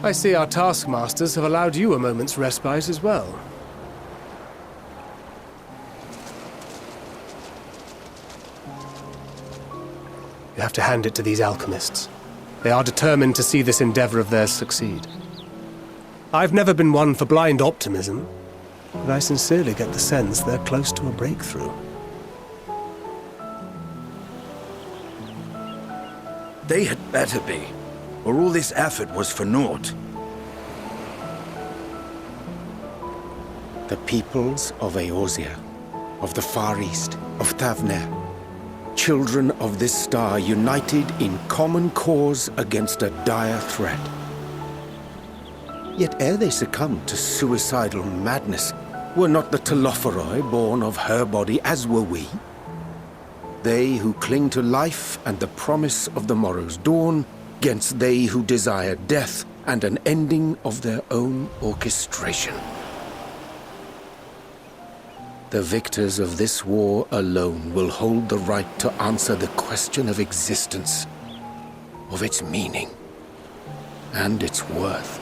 I see our taskmasters have allowed you a moment's respite as well. You have to hand it to these alchemists. They are determined to see this endeavor of theirs succeed. I've never been one for blind optimism, but I sincerely get the sense they're close to a breakthrough. They had better be, or all this effort was for naught. The peoples of Eorzea, of the Far East, of Thavner, children of this star united in common cause against a dire threat. Yet ere they succumbed to suicidal madness, were not the Telophoroi born of her body as were we? They who cling to life and the promise of the morrow's dawn, against they who desire death and an ending of their own orchestration. The victors of this war alone will hold the right to answer the question of existence, of its meaning, and its worth.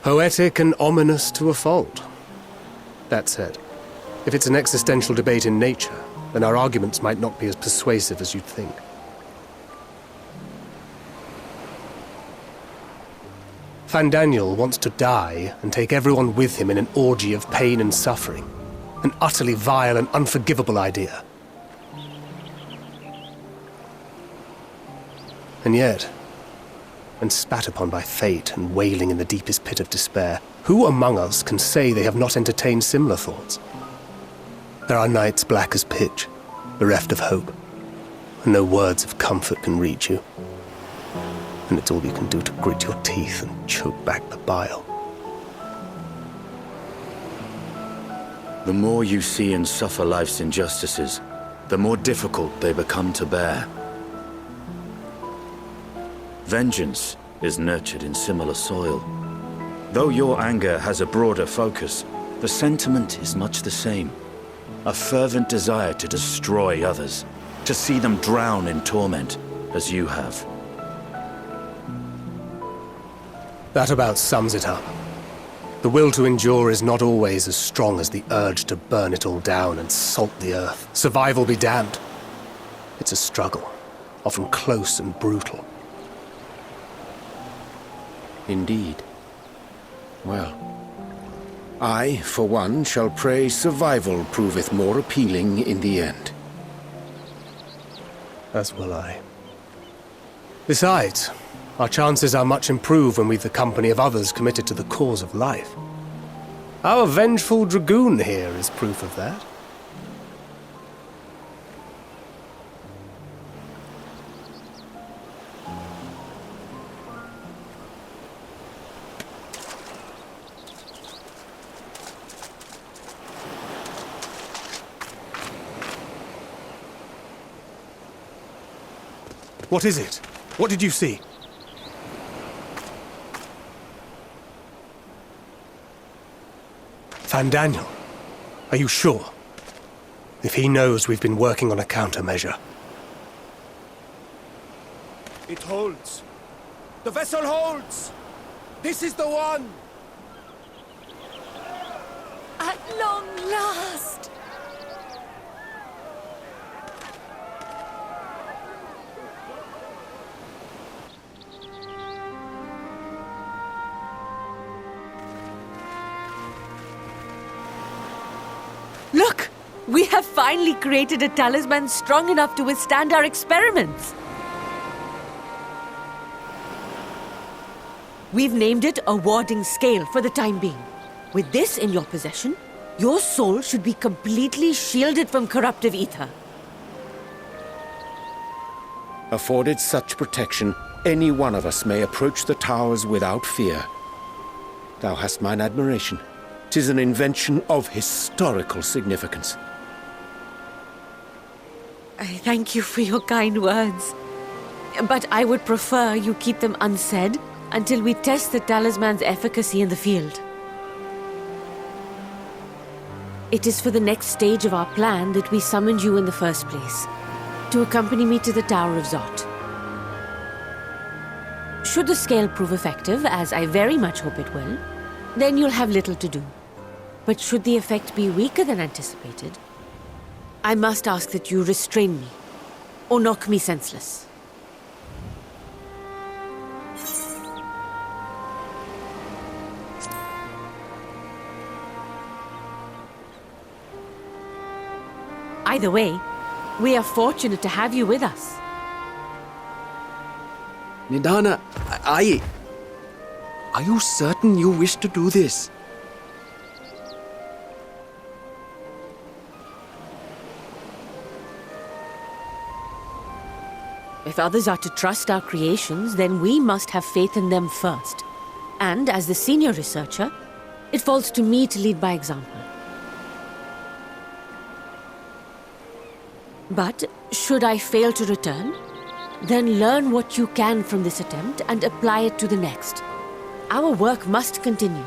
Poetic and ominous to a fault. That said, if it's an existential debate in nature, then our arguments might not be as persuasive as you'd think. Fandaniel wants to die and take everyone with him in an orgy of pain and suffering. An utterly vile and unforgivable idea. And yet, when spat upon by fate and wailing in the deepest pit of despair, who among us can say they have not entertained similar thoughts? There are nights black as pitch, bereft of hope, and no words of comfort can reach you. And it's all you can do to grit your teeth and choke back the bile. The more you see and suffer life's injustices, the more difficult they become to bear. Vengeance is nurtured in similar soil. Though your anger has a broader focus, the sentiment is much the same. A fervent desire to destroy others, to see them drown in torment, as you have. That about sums it up. The will to endure is not always as strong as the urge to burn it all down and salt the earth. Survival be damned. It's a struggle, often close and brutal. Indeed. Well, I, for one, shall pray survival proveth more appealing in the end. As will I. Besides, our chances are much improved when we've the company of others committed to the cause of life. Our vengeful dragoon here is proof of that. What is it? What did you see? Fandaniel, are you sure? If he knows we've been working on a countermeasure. It holds. The vessel holds! This is the one! At long last! Look! We have finally created a talisman strong enough to withstand our experiments! We've named it a warding scale for the time being. With this in your possession, your soul should be completely shielded from corruptive ether. Afforded such protection, any one of us may approach the towers without fear. Thou hast mine admiration. 'Tis an invention of historical significance. I thank you for your kind words. But I would prefer you keep them unsaid until we test the talisman's efficacy in the field. It is for the next stage of our plan that we summoned you in the first place, to accompany me to the Tower of Zot. Should the scale prove effective, as I very much hope it will, then you'll have little to do. But should the effect be weaker than anticipated, I must ask that you restrain me, or knock me senseless. Either way, we are fortunate to have you with us. Nidana, are you certain you wish to do this? If others are to trust our creations, then we must have faith in them first. And as the senior researcher, it falls to me to lead by example. But should I fail to return, then learn what you can from this attempt and apply it to the next. Our work must continue.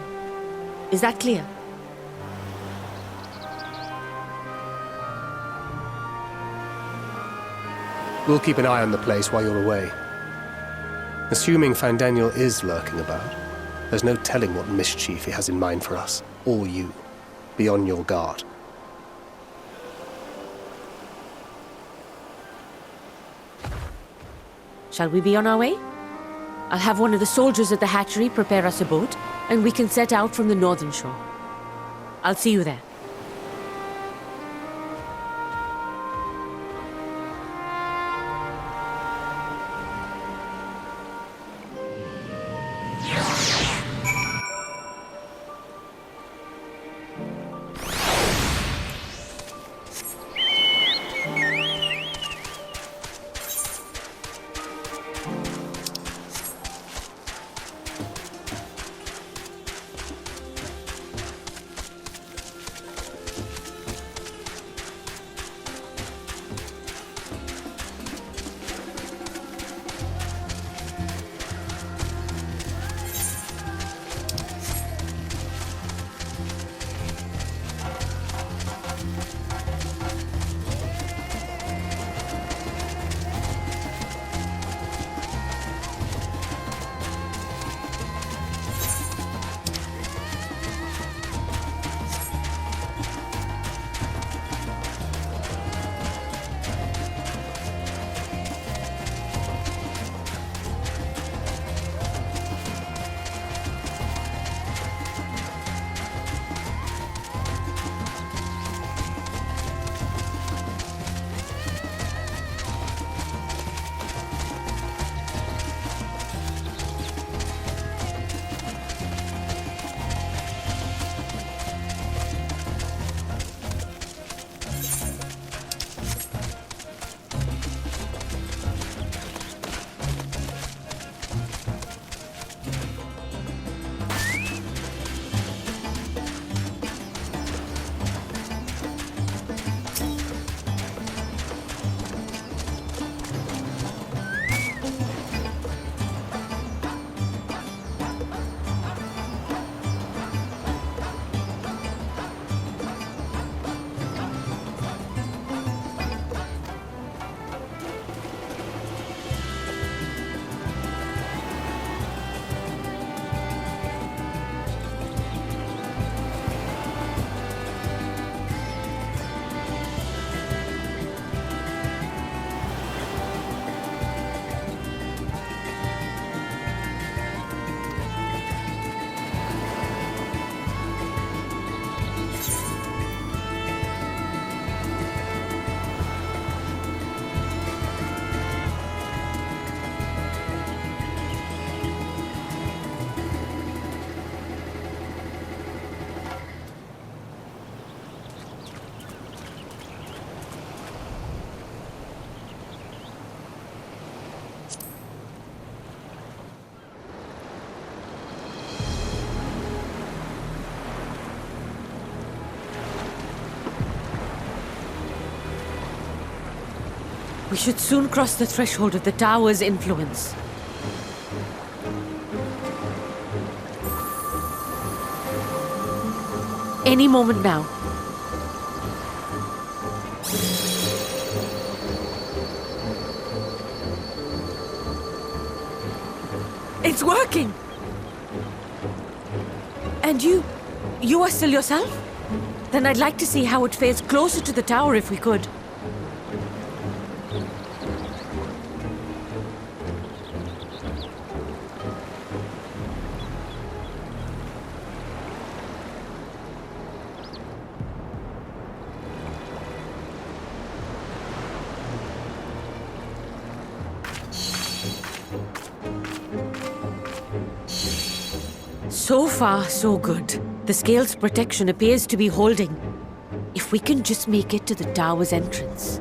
Is that clear? We'll keep an eye on the place while you're away. Assuming Fandaniel is lurking about, there's no telling what mischief he has in mind for us, or you. Be on your guard. Shall we be on our way? I'll have one of the soldiers at the hatchery prepare us a boat, and we can set out from the northern shore. I'll see you there. We should soon cross the threshold of the tower's influence. Any moment now. It's working! And you are still yourself? Then I'd like to see how it fares closer to the tower if we could. So far, so good. The scale's protection appears to be holding. If we can just make it to the tower's entrance.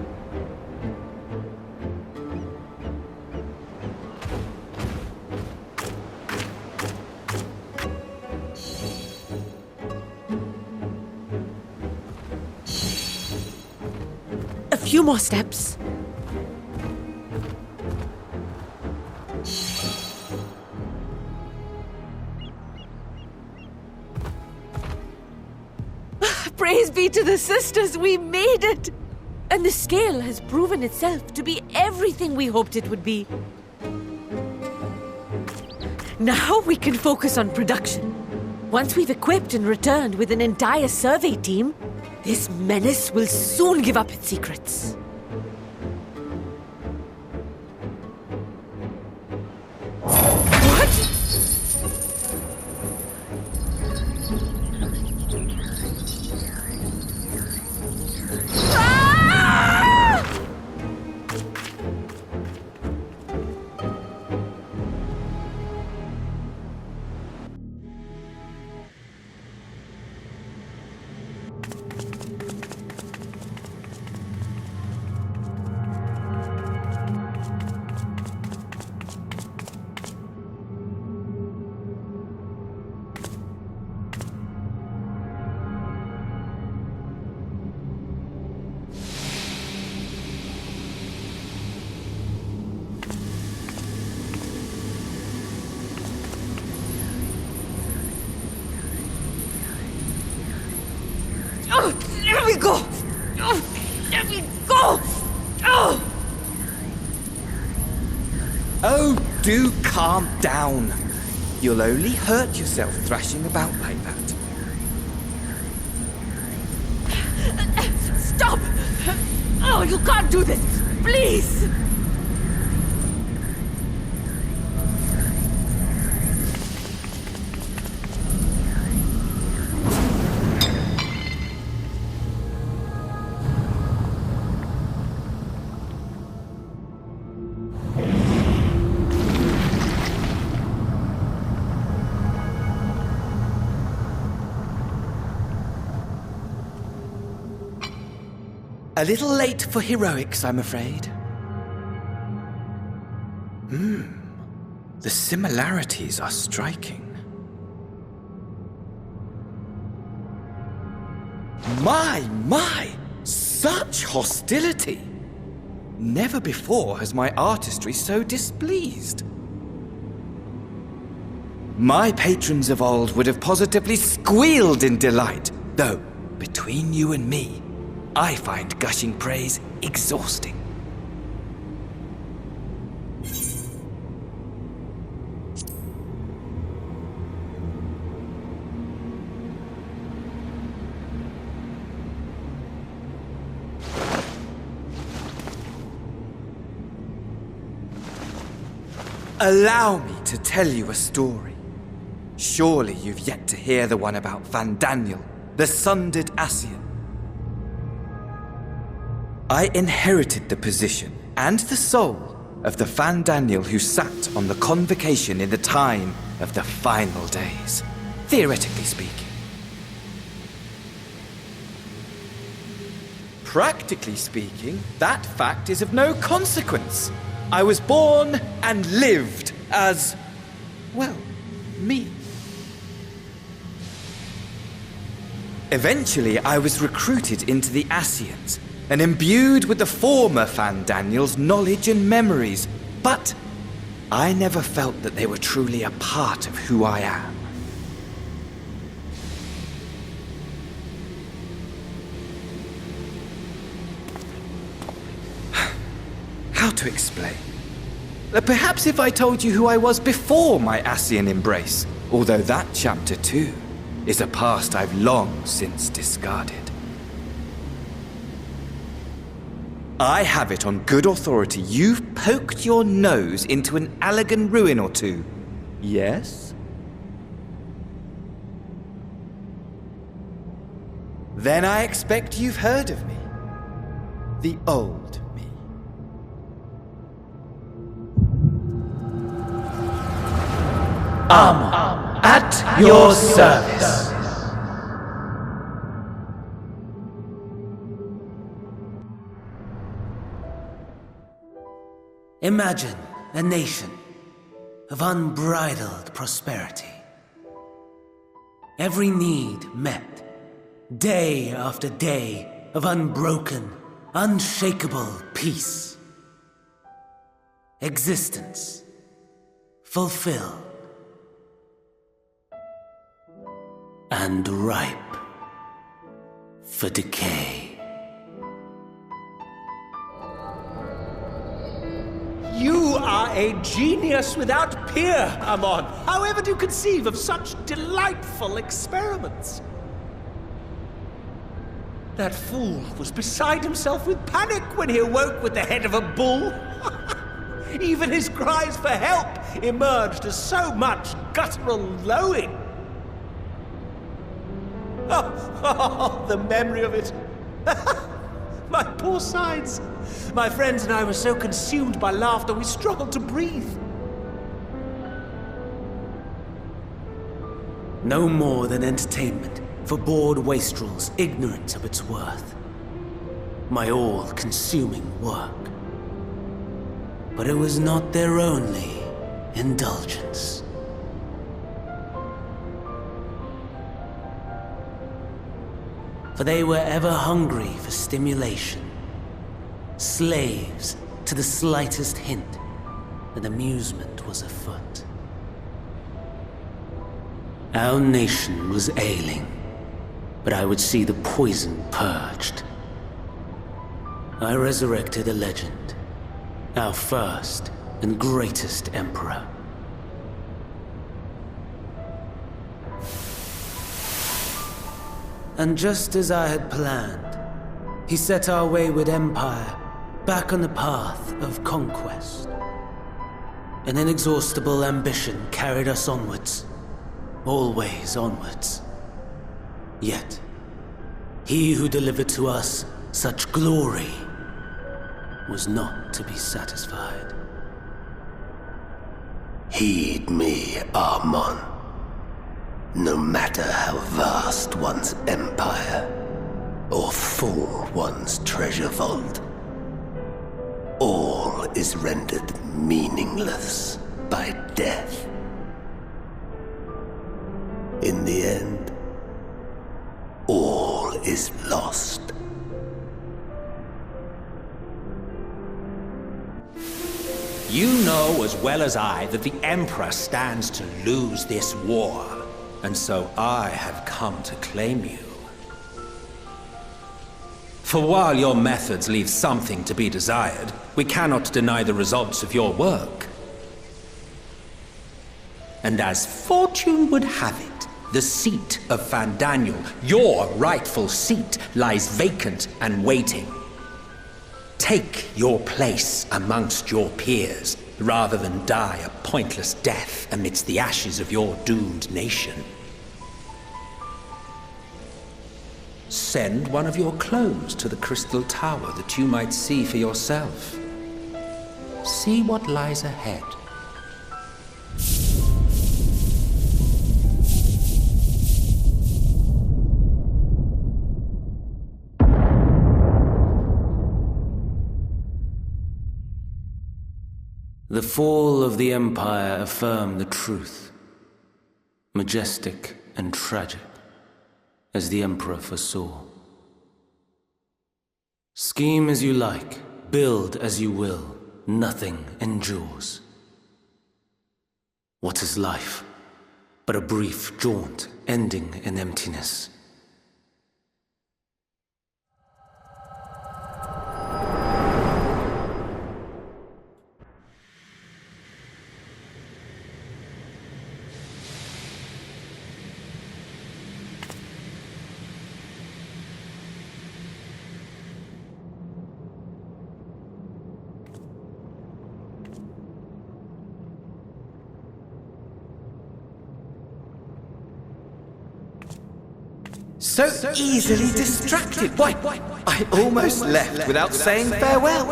A few more steps. Praise be to the sisters, we made it! And the scale has proven itself to be everything we hoped it would be. Now we can focus on production. Once we've equipped and returned with an entire survey team, this menace will soon give up its secrets. What? Oh, there we go! Oh, there we go! Oh! Oh, do calm down. You'll only hurt yourself thrashing about like that. Stop! Oh, you can't do this! Please! A little late for heroics, I'm afraid. The similarities are striking. My! Such hostility! Never before has my artistry so displeased. My patrons of old would have positively squealed in delight, though, between you and me, I find gushing praise exhausting. Allow me to tell you a story. Surely you've yet to hear the one about Van Daniel, the sundered Ascian. I inherited the position and the soul of the Van Daniel who sat on the convocation in the time of the final days, theoretically speaking. Practically speaking, that fact is of no consequence. I was born and lived as, well, me. Eventually, I was recruited into the Ascians and imbued with the former Van Daniel's knowledge and memories, but I never felt that they were truly a part of who I am. How to explain? Perhaps if I told you who I was before my Ascian embrace, although that chapter too is a past I've long since discarded. I have it on good authority you've poked your nose into an Allegan ruin or two. Yes? Then I expect you've heard of me. The old me. At your service. Imagine a nation of unbridled prosperity. Every need met, day after day of unbroken, unshakable peace. Existence fulfilled and ripe for decay. You are a genius without peer, Amon. However do you conceive of such delightful experiments? That fool was beside himself with panic when he awoke with the head of a bull. Even his cries for help emerged as so much guttural lowing. Oh, the memory of it. My poor sides. My friends and I were so consumed by laughter we struggled to breathe. No more than entertainment for bored wastrels ignorant of its worth. My all-consuming work. But it was not their only indulgence. For they were ever hungry for stimulation, slaves to the slightest hint that amusement was afoot. Our nation was ailing, but I would see the poison purged. I resurrected a legend, our first and greatest emperor. And just as I had planned, he set our wayward empire back on the path of conquest. An inexhaustible ambition carried us onwards, always onwards. Yet, he who delivered to us such glory was not to be satisfied. Heed me, Amon. No matter how vast one's empire, or full one's treasure vault, all is rendered meaningless by death. In the end, all is lost. You know as well as I that the Emperor stands to lose this war, and so I have come to claim you. For while your methods leave something to be desired, we cannot deny the results of your work. And as fortune would have it, the seat of Fandaniel, your rightful seat, lies vacant and waiting. Take your place amongst your peers, rather than die a pointless death amidst the ashes of your doomed nation. Send one of your clones to the Crystal Tower that you might see for yourself. See what lies ahead. The fall of the Empire affirmed the truth, majestic and tragic, as the Emperor foresaw. Scheme as you like, build as you will, nothing endures. What is life but a brief jaunt ending in emptiness? So easily distracted. Why, I almost left without saying farewell.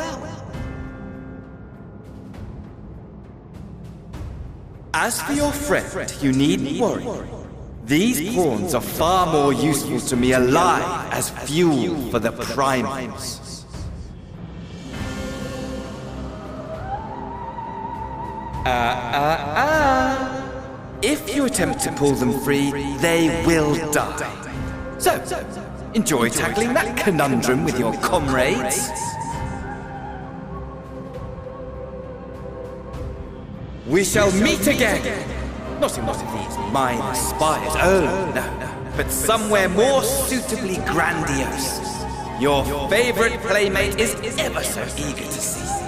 As for your friend, you needn't worry. These pawns are far more useful to me alive as fuel for the primals. If you attempt to pull them free, they will die. So, enjoy tackling that conundrum with your comrades. We shall meet again! Not in one of these minor spires, oh no, but somewhere more suitably grandiose. Your favorite playmate is ever so eager to see.